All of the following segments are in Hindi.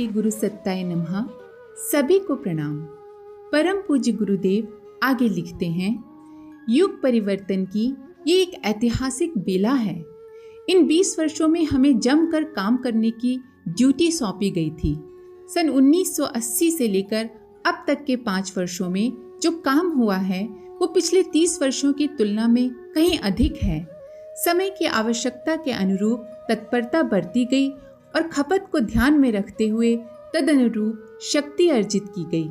श्री गुरु सत्ताय नमः। सभी को प्रणाम। परम पूज्य गुरुदेव आगे लिखते हैं, युग परिवर्तन की ये एक ऐतिहासिक बेला है। इन 20 वर्षों में हमें जमकर काम करने की ड्यूटी सौंपी गई थी। सन 1980 से लेकर अब तक के 5 वर्षों में जो काम हुआ है वो पिछले 30 वर्षों की तुलना में कहीं अधिक है। समय की आवश्यकता के अनुरूप तत्परता बरती गई और खपत को ध्यान में रखते हुए तदनुरूप शक्ति अर्जित की गई।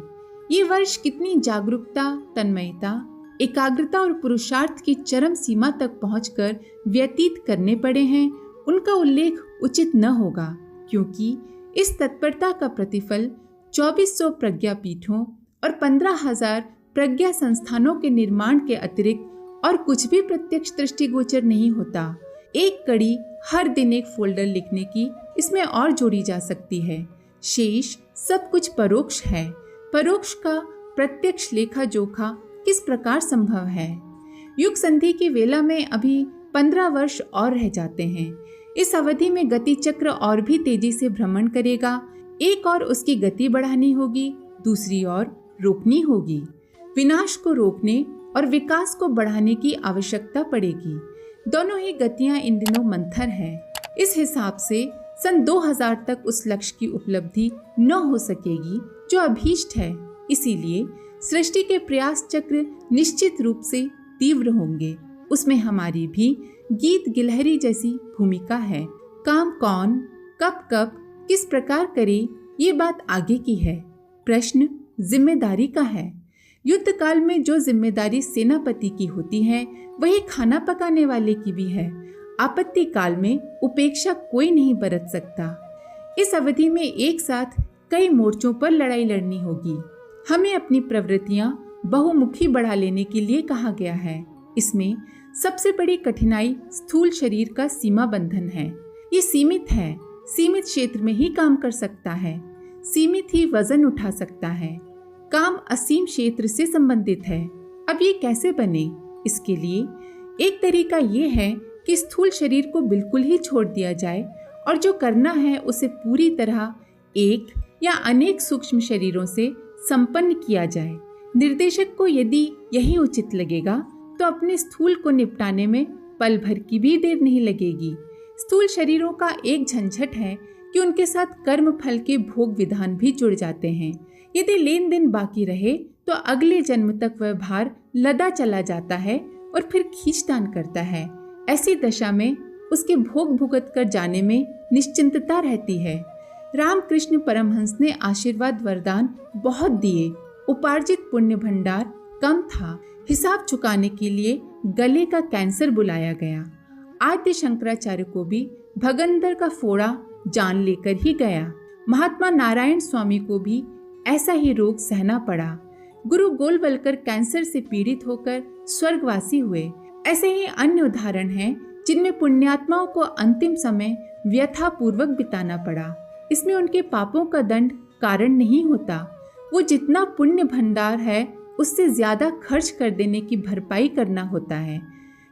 ये वर्ष कितनी जागरूकता, तन्मयता, एकाग्रता और पुरुषार्थ की चरम सीमा तक पहुंचकर व्यतीत करने पड़े हैं, उनका उल्लेख उचित न होगा, क्योंकि इस तत्परता का प्रतिफल 2400 प्रज्ञा पीठों और 15,000 प्रज्ञा संस्थानों के निर्माण के अतिरिक्त और कुछ भी प्रत्यक्ष दृष्टिगोचर नहीं होता। एक कड़ी हर दिन एक फोल्डर लिखने की इसमें और जोड़ी जा सकती है। शेष सब कुछ परोक्ष है। परोक्ष का प्रत्यक्ष लेखा जोखा किस प्रकार संभव है? युग संधि की वेला में अभी 15 वर्ष और रह जाते हैं। इस अवधि में गति चक्र और भी तेजी से भ्रमण करेगा। एक और उसकी गति बढ़ानी होगी, दूसरी ओर रोकनी होगी। विनाश को रोकने और विकास को बढ़ाने की आवश्यकता पड़ेगी। दोनों ही गतियां इन दिनों मंथर हैं। इस हिसाब से सन 2000 तक उस लक्ष्य की उपलब्धि न हो सकेगी जो अभीष्ट है। इसीलिए सृष्टि के प्रयास चक्र निश्चित रूप से तीव्र होंगे। उसमें हमारी भी गीत गिलहरी जैसी भूमिका है। काम कौन, कब कब, किस प्रकार करे, ये बात आगे की है। प्रश्न जिम्मेदारी का है। युद्ध काल में जो जिम्मेदारी सेनापति की होती है वही खाना पकाने वाले की भी है। आपत्ति काल में उपेक्षा कोई नहीं बरत सकता। इस अवधि में एक साथ कई मोर्चों पर लड़ाई लड़नी होगी। हमें अपनी प्रवृत्तियां बहुमुखी बढ़ा लेने के लिए कहा गया है। इसमें सबसे बड़ी कठिनाई स्थूल शरीर का सीमा बंधन है। ये सीमित है, सीमित क्षेत्र में ही काम कर सकता है, सीमित ही वजन उठा सकता है। काम असीम क्षेत्र से संबंधित है। अब ये कैसे बने? इसके लिए एक तरीका ये है कि स्थूल शरीर को बिल्कुल ही छोड़ दिया जाए और जो करना है उसे पूरी तरह एक या अनेक सूक्ष्म शरीरों से संपन्न किया जाए। निर्देशक को यदि यही उचित लगेगा तो अपने स्थूल को निपटाने में पल भर की भी देर नहीं लगेगी। स्थूल शरीरों का एक झंझट है कि उनके साथ कर्म फल के भोग विधान भी जुड़ जाते हैं। यदि लेन देन बाकी रहे तो अगले जन्म तक वह भार लदा चला जाता है और फिर खींचतान करता है। ऐसी दशा में उसके भोग भुगत कर जाने में निश्चिंतता रहती है। रामकृष्ण परमहंस ने आशीर्वाद वरदान बहुत दिए। उपार्जित पुण्य भंडार कम था। हिसाब चुकाने के लिए गले का कैंसर बुलाया गया। आद्य शंकराचार्य को भी भगंदर का फोड़ा जान लेकर ही गया। महात्मा नारायण स्वामी को भी ऐसा ही रोग सहना पड़ा। गुरु गोलवलकर कैंसर से पीड़ित होकर स्वर्गवासी हुए। ऐसे ही अन्य उदाहरण हैं जिनमें पुण्यात्माओं को अंतिम समय व्यथापूर्वक बिताना पड़ा। इसमें उनके पापों का दंड कारण नहीं होता। वो जितना पुण्य भंडार है उससे ज्यादा खर्च कर देने की भरपाई करना होता है।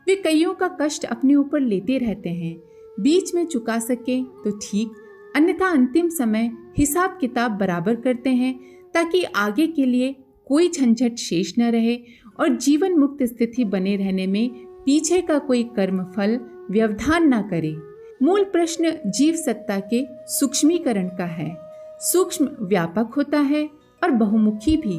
वे कईयों का कष्ट अपने ऊपर लेते रहते हैं। बीच में चुका सके तो ठीक, अन्यथा अंतिम समय हिसाब किताब बराबर करते हैं ताकि आगे के लिए कोई झंझट शेष न रहे और जीवन मुक्त स्थिति बने रहने में पीछे का कोई कर्म फल व्यवधान न करे। मूल प्रश्न जीव सत्ता के सूक्ष्मीकरण का है। सूक्ष्म व्यापक होता है और बहुमुखी भी।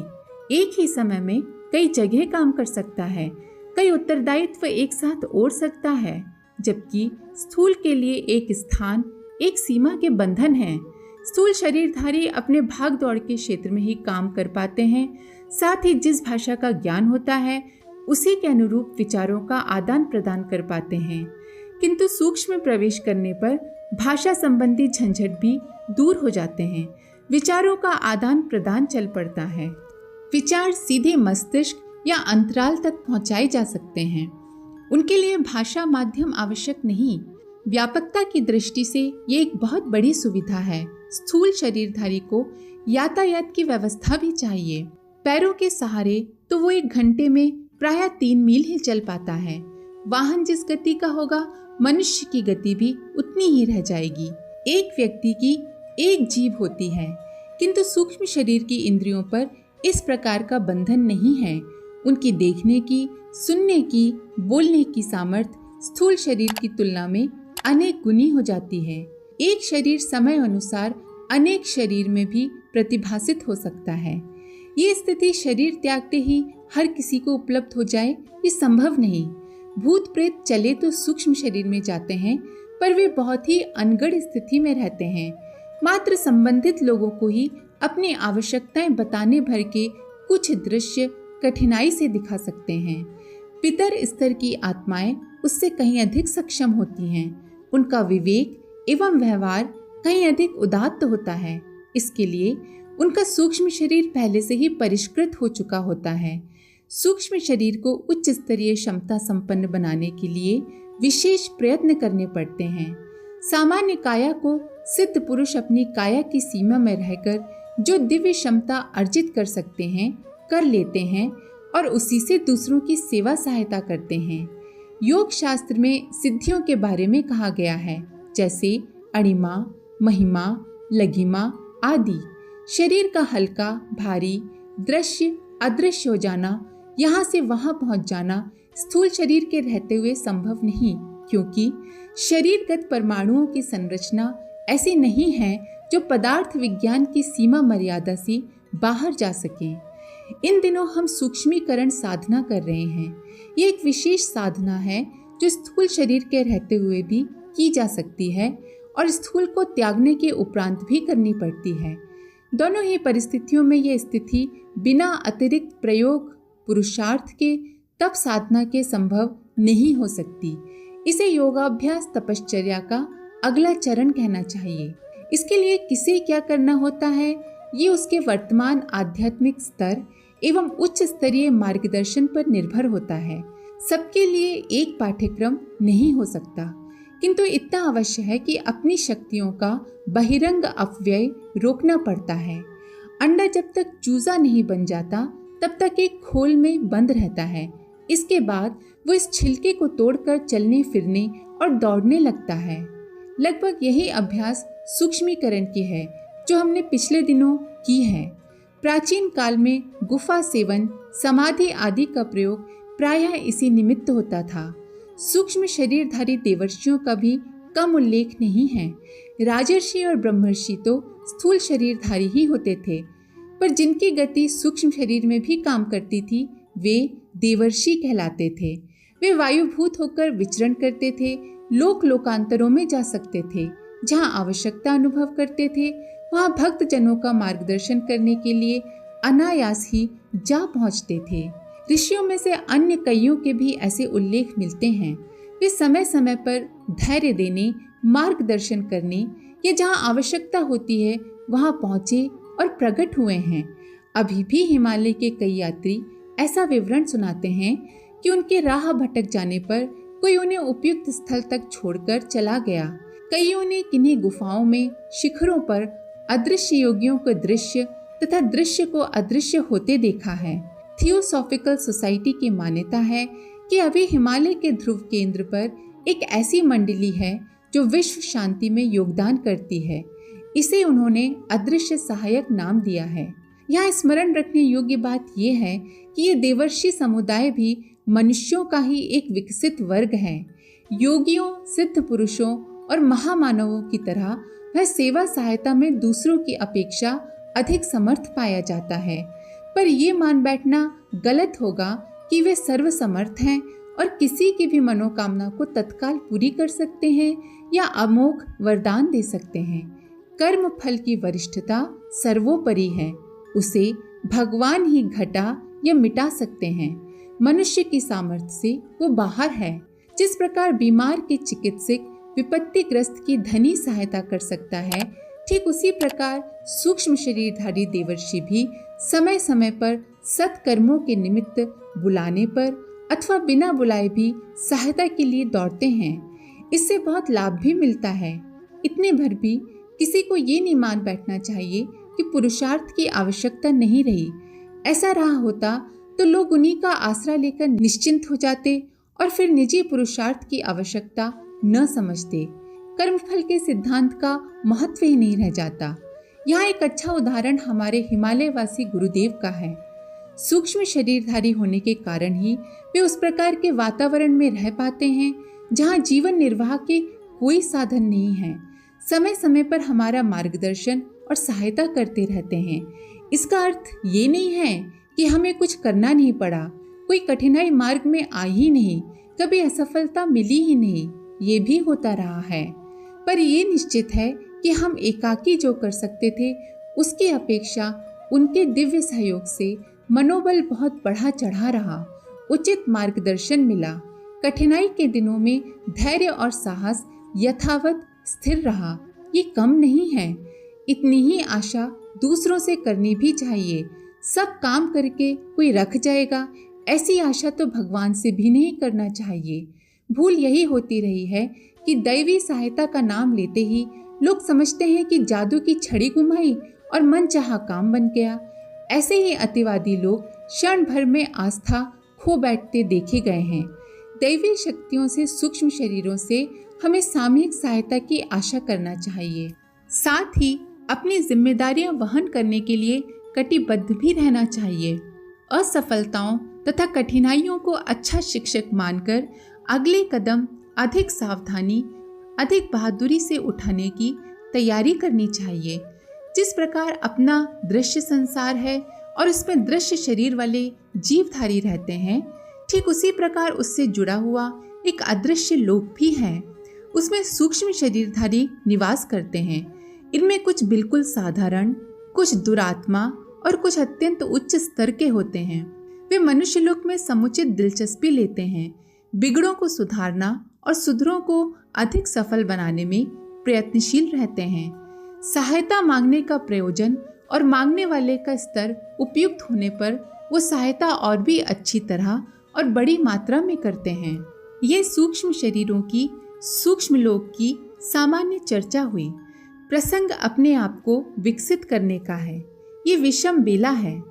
एक ही समय में कई जगह काम कर सकता है, कई उत्तरदायित्व एक साथ ओढ़ सकता है, जबकि स्थूल के लिए एक स्थान, एक सीमा के बंधन हैं। स्थूल शरीरधारी अपने भाग दौड़ के क्षेत्र में ही काम कर पाते हैं। साथ ही जिस भाषा का ज्ञान होता है उसी के अनुरूप विचारों का आदान प्रदान कर पाते हैं। किंतु सूक्ष्म प्रवेश करने पर भाषा संबंधी झंझट भी दूर हो जाते हैं। विचारों का आदान प्रदान चल पड़ता है। विचार सीधे मस्तिष्क या अंतराल तक पहुंचाए जा सकते हैं। उनके लिए भाषा माध्यम आवश्यक नहीं। व्यापकता की दृष्टि से ये एक बहुत बड़ी सुविधा है। स्थूल शरीरधारी को यातायात की व्यवस्था भी चाहिए। पैरों के सहारे तो वो 1 घंटे में प्रायः 3 मील ही चल पाता है। वाहन जिस गति का होगा, मनुष्य की गति भी उतनी ही रह जाएगी। एक व्यक्ति की एक जीभ होती है, किंतु सूक्ष्म शरीर की इंद्रियों पर इस प्रकार का बंधन नहीं है। उनकी देखने की, सुनने की, बोलने की सामर्थ्य स्थूल शरीर की तुलना में अनेक गुनी हो जाती है। एक शरीर समय अनुसार अनेक शरीर में भी प्रतिभासित हो सकता है। ये स्थिति शरीर त्यागते ही हर किसी को उपलब्ध हो जाए, ये संभव नहीं। भूत प्रेत चले तो सूक्ष्म शरीर में जाते हैं, पर वे बहुत ही अनगढ़ स्थिति में रहते हैं। मात्र संबंधित लोगों को ही अपनी आवश्यकताएं बताने भर के कुछ दृश्य कठिनाई से दिखा सकते हैं। पितर स्तर की आत्माएं उससे कहीं अधिक सक्षम होती हैं। उनका विवेक एवं व्यवहार कहीं अधिक उदात्त होता है। इसके लिए उनका सूक्ष्म शरीर पहले से ही परिष्कृत हो चुका होता है। सूक्ष्म शरीर को उच्च स्तरीय क्षमता संपन्न बनाने के लिए विशेष प्रयत्न करने पड़ते हैं। सामान्य काया को सिद्ध पुरुष अपनी काया की सीमा में रहकर जो दिव्य क्षमता अर्जित कर सकते हैं, कर लेते हैं और उसी से दूसरों की सेवा सहायता करते हैं। योग शास्त्र में सिद्धियों के बारे में कहा गया है, जैसे अणिमा, महिमा, लघिमा आदि। शरीर का हल्का, भारी, दृश्य अदृश्य हो जाना, यहाँ से वहाँ पहुँच जाना स्थूल शरीर के रहते हुए संभव नहीं, क्योंकि शरीरगत परमाणुओं की संरचना ऐसी नहीं है जो पदार्थ विज्ञान की सीमा मर्यादा से बाहर जा सके। इन दिनों हम सूक्ष्मीकरण साधना कर रहे हैं। ये एक विशेष साधना है जो स्थूल शरीर के रहते हुए भी की जा सकती है और स्थूल को त्यागने के उपरांत भी करनी पड़ती है। दोनों ही परिस्थितियों में यह स्थिति बिना अतिरिक्त प्रयोग पुरुषार्थ के तप साधना के संभव नहीं हो सकती। इसे योगाभ्यास तपश्चर्या का अगला चरण कहना चाहिए। इसके लिए किसे क्या करना होता है, ये उसके वर्तमान आध्यात्मिक स्तर एवं उच्च स्तरीय मार्गदर्शन पर निर्भर होता है। सबके लिए एक पाठ्यक्रम नहीं हो सकता, किंतु इतना अवश्य है कि अपनी शक्तियों का बहिरंग अपव्यय रोकना पड़ता है। अंडा जब तक चूजा नहीं बन जाता तब तक एक खोल में बंद रहता है। इसके बाद वो इस छिलके को तोड़कर चलने फिरने और दौड़ने लगता है। लगभग यही अभ्यास सूक्ष्मीकरण की है जो हमने पिछले दिनों की है। प्राचीन काल में गुफा सेवन, समाधि आदि का प्रयोग प्रायः इसी निमित्त होता था। सूक्ष्म शरीरधारी देवर्षियों का भी कम उल्लेख नहीं है। राजर्षि और ब्रह्मर्षि तो स्थूल शरीरधारी ही होते थे, पर जिनकी गति सूक्ष्म शरीर में भी काम करती थी वे देवर्षि कहलाते थे। वे वायुभूत होकर विचरण करते थे, लोक लोकांतरों में जा सकते थे। जहाँ आवश्यकता अनुभव करते थे वहाँ भक्त जनों का मार्गदर्शन करने के लिए अनायास ही जा पहुँचते थे। ऋषियों में से अन्य कईयों के भी ऐसे उल्लेख मिलते हैं। वे समय समय पर धैर्य देने, मार्गदर्शन करने या जहाँ आवश्यकता होती है वहाँ पहुँचे और प्रकट हुए हैं। अभी भी हिमालय के कई यात्री ऐसा विवरण सुनाते हैं कि उनके राह भटक जाने पर कोई उन्हें उपयुक्त स्थल तक छोड़कर चला गया। कईयों ने किन्हीं गुफाओं में, शिखरों पर अदृश्य योगियों को दृश्य तथा दृश्य को अदृश्य होते देखा है। थियोसॉफिकल सोसाइटी की मान्यता है कि अभी हिमालय के ध्रुव केंद्र पर एक ऐसी मंडली है जो विश्व शांति में योगदान करती है। इसे उन्होंने अदृश्य सहायक नाम दिया है। यहाँ स्मरण रखने योग्य बात यह है कि ये देवर्षि समुदाय भी मनुष्यों का ही एक विकसित वर्ग है। योगियों, सिद्ध पुरुषों और महामानवों की तरह वह सेवा सहायता में दूसरों की अपेक्षा अधिक समर्थ पाया जाता है। पर ये मान बैठना गलत होगा कि वे सर्वसमर्थ हैं और किसी की भी मनोकामना को तत्काल पूरी कर सकते हैं या अमोघ वरदान दे सकते हैं। कर्म फल की वरिष्ठता सर्वोपरि है, उसे भगवान ही घटा या मिटा सकते हैं। मनुष्य की सामर्थ्य से वो बाहर है। जिस प्रकार बीमार के चिकित्सक विपत्तिग्रस्त की धनी सहायता कर सकता है, ठीक उसी प्रकार सूक्ष्म शरीरधारी देवर्षि भी समय समय पर सत्कर्मों के निमित्त बुलाने पर अथवा बिना बुलाए भी सहायता के लिए दौड़ते हैं। इससे बहुत लाभ भी मिलता है। इतने भर भी किसी को ये नहीं मान बैठना चाहिए कि पुरुषार्थ की आवश्यकता नहीं रही। ऐसा रहा होता तो लोग उन्हीं का आसरा लेकर निश्चिंत हो जाते और फिर निजी पुरुषार्थ की आवश्यकता न समझते। कर्मफल के सिद्धांत का महत्व ही नहीं रह जाता। यहाँ एक अच्छा उदाहरण हमारे हिमालयवासी गुरुदेव का है। सूक्ष्म शरीरधारी होने के कारण ही वे उस प्रकार के वातावरण में रह पाते हैं जहाँ जीवन निर्वाह के कोई साधन नहीं है। समय समय पर हमारा मार्गदर्शन और सहायता करते रहते हैं। इसका अर्थ ये नहीं है कि हमें कुछ करना नहीं पड़ा, कोई कठिनाई मार्ग में आई ही नहीं, कभी असफलता मिली ही नहीं, ये भी होता रहा है। पर ये निश्चित है कि हम एकाकी जो कर सकते थे उसकी अपेक्षा उनके दिव्य सहयोग से मनोबल बहुत बढ़ा चढ़ा रहा, उचित मार्गदर्शन मिला। कठिनाई के दिनों में धैर्य और साहस यथावत स्थिर रहा। ये कम नहीं है। इतनी ही आशा दूसरों से करनी भी चाहिए। सब काम करके कोई रख जाएगा, ऐसी आशा तो भगवान से भी नहीं करना चाहिए। भूल यही होती रही है कि दैवी सहायता का नाम लेते ही लोग समझते हैं कि जादू की छड़ी घुमाई और मनचाहा काम बन गया। ऐसे ही अतिवादी लोग क्षण भर में आस्था खो बैठते देखे गए हैं। दैवी शक्तियों से, सूक्ष्म शरीरों से हमें सामूहिक सहायता की आशा करना चाहिए। साथ ही अपनी जिम्मेदारियां वहन करने के लिए कटिबद्ध भी रहना चाहिए। असफलताओं तथा कठिनाइयों को अच्छा शिक्षक मानकर अगले कदम अधिक सावधानी, अधिक बहादुरी से उठाने की तैयारी करनी चाहिए। जिस प्रकार अपना दृश्य संसार है और उसमें दृश्य शरीर वाले जीवधारी रहते हैं, ठीक उसी प्रकार उससे जुड़ा हुआ एक अदृश्य लोक भी है। उसमें सूक्ष्म शरीरधारी निवास करते हैं। इनमें कुछ बिल्कुल साधारण, कुछ दुरात्मा और कुछ अत्यंत उच्च स्तर के होते हैं। वे मनुष्य लोक में समुचित दिलचस्पी लेते हैं। बिगड़ों को सुधारना और सुधरों को अधिक सफल बनाने में प्रयत्नशील रहते हैं। सहायता मांगने का प्रयोजन और मांगने वाले का स्तर उपयुक्त होने पर वो सहायता और भी अच्छी तरह और बड़ी मात्रा में करते हैं। ये सूक्ष्म शरीरों की, सूक्ष्म लोक की सामान्य चर्चा हुई। प्रसंग अपने आप को विकसित करने का है। ये विषम बेला है।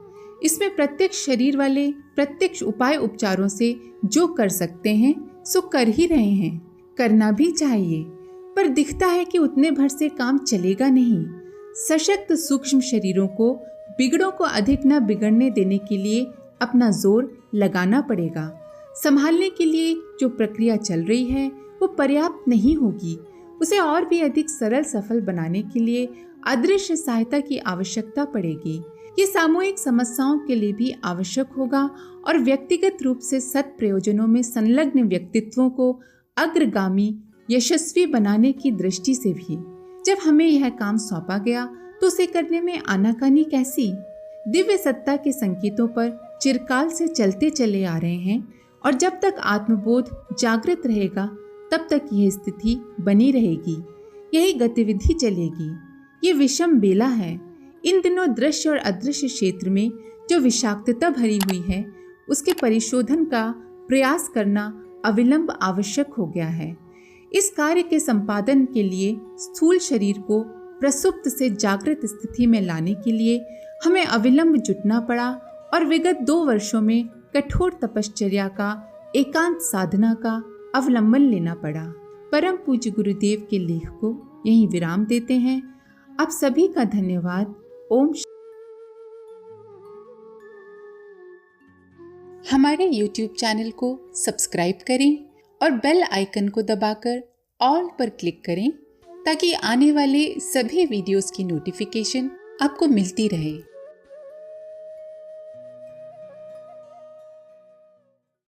इसमें प्रत्यक्ष शरीर वाले प्रत्यक्ष उपाय उपचारों से जो कर सकते हैं सो कर ही रहे हैं, करना भी चाहिए। पर दिखता है कि उतने भर से काम चलेगा नहीं। सशक्त सूक्ष्म शरीरों को बिगड़ों को अधिक न बिगड़ने देने के लिए अपना जोर लगाना पड़ेगा। संभालने के लिए जो प्रक्रिया चल रही है वो पर्याप्त नहीं होगी। उसे और भी अधिक सरल सफल बनाने के लिए अदृश्य सहायता की आवश्यकता पड़ेगी। ये सामूहिक समस्याओं के लिए भी आवश्यक होगा और व्यक्तिगत रूप से सत् प्रयोजनों में संलग्न व्यक्तित्वों को अग्रगामी, यशस्वी बनाने की दृष्टि से भी। जब हमें यह काम सौंपा गया तो उसे करने में आनाकानी कैसी? दिव्य सत्ता के संकेतों पर चिरकाल से चलते चले आ रहे हैं और जब तक आत्मबोध जागृत रहेगा तब तक यह स्थिति बनी रहेगी, यही गतिविधि चलेगी। ये विषम बेला है। इन दिनों दृश्य और अदृश्य क्षेत्र में जो विषाक्तता भरी हुई है उसके परिशोधन का प्रयास करना अविलंब आवश्यक हो गया है। इस कार्य के संपादन के लिए स्थूल शरीर को प्रसुप्त से जागृत स्थिति में लाने के लिए हमें अविलंब जुटना पड़ा और विगत 2 वर्षों में कठोर तपश्चर्या का, एकांत साधना का अवलंबन लेना पड़ा। परम पूज्य गुरुदेव के लेख को यहीं विराम देते हैं। आप सभी का धन्यवाद। ओम। हमारे YouTube चैनल को सब्सक्राइब करें और बेल आइकन को दबाकर ऑल पर क्लिक करें ताकि आने वाले सभी वीडियोस की नोटिफिकेशन आपको मिलती रहे।